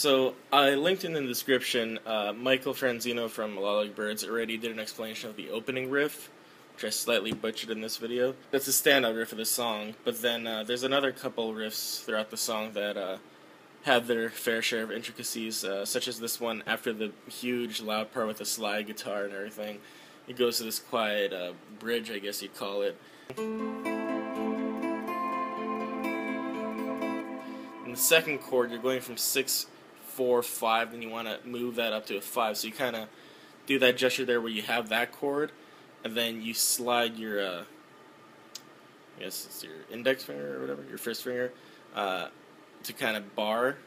So I linked in the description, Michael Franzino from A Lot Like Birds already did an explanation of the opening riff, which I slightly butchered in this video. That's a standout riff of the song, but then there's another couple riffs throughout the song that have their fair share of intricacies, such as this one after the huge loud part with the slide guitar and everything. It goes to this quiet bridge, I guess you'd call it. In the second chord, you're going from 6, 4, 5, then you want to move that up to a 5. So you kind of do that gesture there where you have that chord, and then you slide your, I guess it's your index finger or whatever, your first finger, to kind of bar,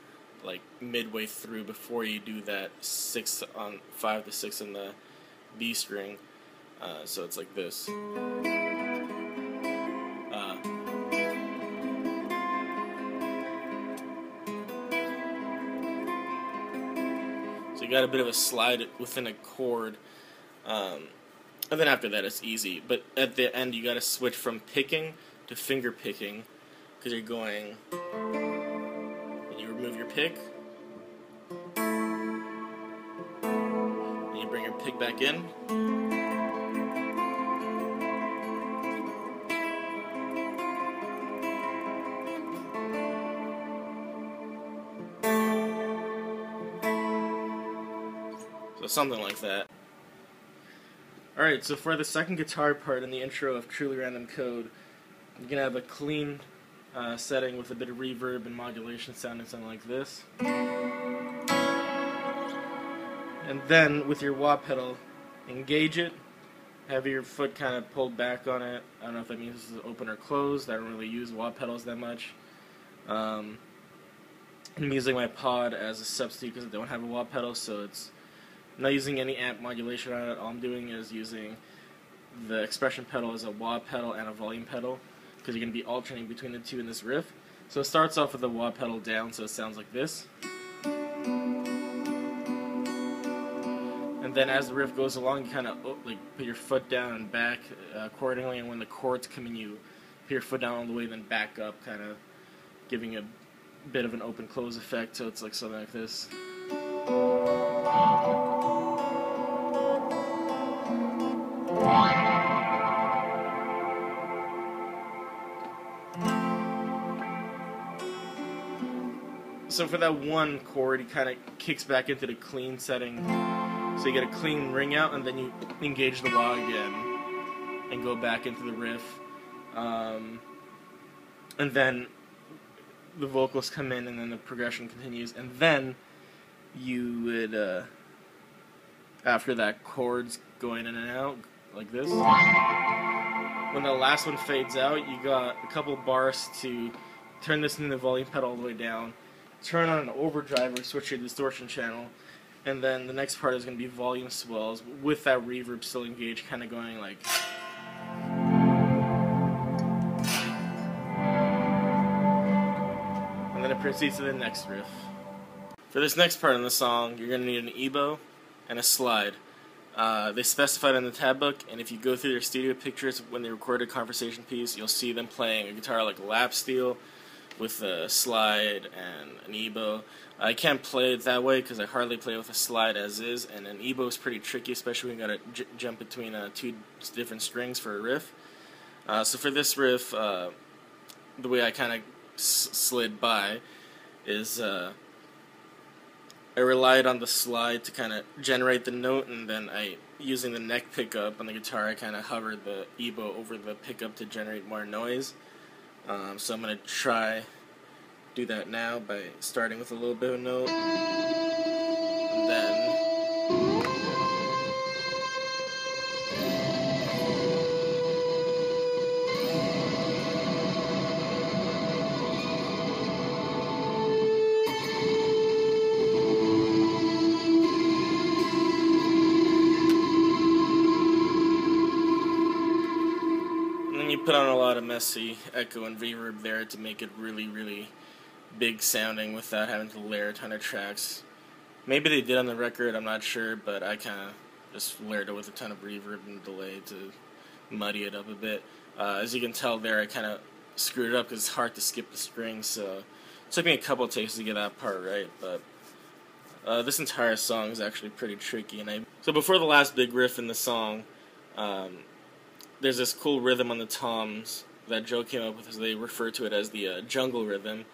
like midway through before you do that 6 on 5 to 6 in the B string. So it's like this. So you got a bit of a slide within a chord, and then after that it's easy. But at the end you got to switch from picking to finger picking, because you're going, and you remove your pick, and you bring your pick back in. So something like that. Alright, so for the second guitar part in the intro of Truly Random Code, you're going to have a clean setting with a bit of reverb and modulation sounding something like this. And then with your wah pedal, engage it, have your foot kind of pulled back on it. I don't know if that means this is open or closed. I don't really use wah pedals that much. I'm using my pod as a substitute because I don't have a wah pedal, so I'm not using any amp modulation on it. All I'm doing is using the expression pedal as a wah pedal and a volume pedal, because you're going to be alternating between the two in this riff. So it starts off with the wah pedal down, so it sounds like this. And then as the riff goes along, you kind of like put your foot down and back accordingly, and when the chords come in, you put your foot down all the way, then back up, kind of giving a bit of an open-close effect, so it's like something like this. So for that one chord, he kind of kicks back into the clean setting. So you get a clean ring out, and then you engage the wah again and go back into the riff. And then the vocals come in, and then the progression continues. And then you would, after that, chords going in and out like this. When the last one fades out, you got a couple bars to turn this into the volume pedal all the way down, turn on an overdrive or switch your distortion channel, and then the next part is going to be volume swells with that reverb still engaged, kind of going like. And then it proceeds to the next riff. For this next part in the song, you're going to need an EBow and a slide. They specified in the tab book, and if you go through their studio pictures when they recorded a conversation piece, you'll see them playing a guitar like lap steel with a slide and an EBow. I can't play it that way because I hardly play with a slide as is, and an EBow is pretty tricky, especially when you got to jump between two different strings for a riff. So for this riff, the way I kind of slid by is I relied on the slide to kind of generate the note, and then using the neck pickup on the guitar, I kind of hovered the EBow over the pickup to generate more noise. So I'm going to do that now by starting with a little bit of a note, and then you put on a lot of messy echo and reverb there to make it really, really big sounding without having to layer a ton of tracks. Maybe they did on the record, I'm not sure, but I kind of just layered it with a ton of reverb and delay to muddy it up a bit. As you can tell there, I kind of screwed it up because it's hard to skip the strings, so it took me a couple takes to get that part right, but This entire song is actually pretty tricky, so before the last big riff in the song, there's this cool rhythm on the toms that Joe came up with, as they refer to it as the jungle rhythm.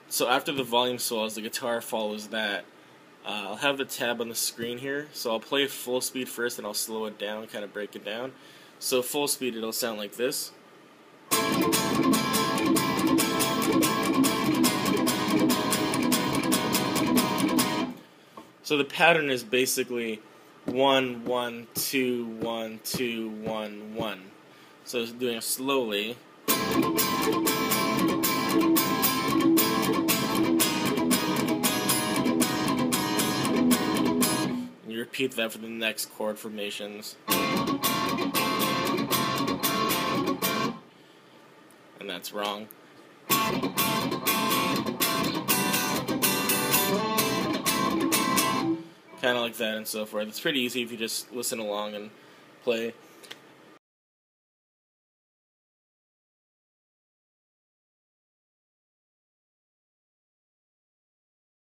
So after the volume swell, as the guitar follows that, I'll have the tab on the screen here, so I'll play it full speed first, and I'll slow it down, kind of break it down. So full speed, it'll sound like this. So the pattern is basically 1, 1, 2, 1, 2, 1, 1. So doing it slowly. And you repeat that for the next chord formations. And that's wrong. Kind of like that and so forth. It's pretty easy if you just listen along and play.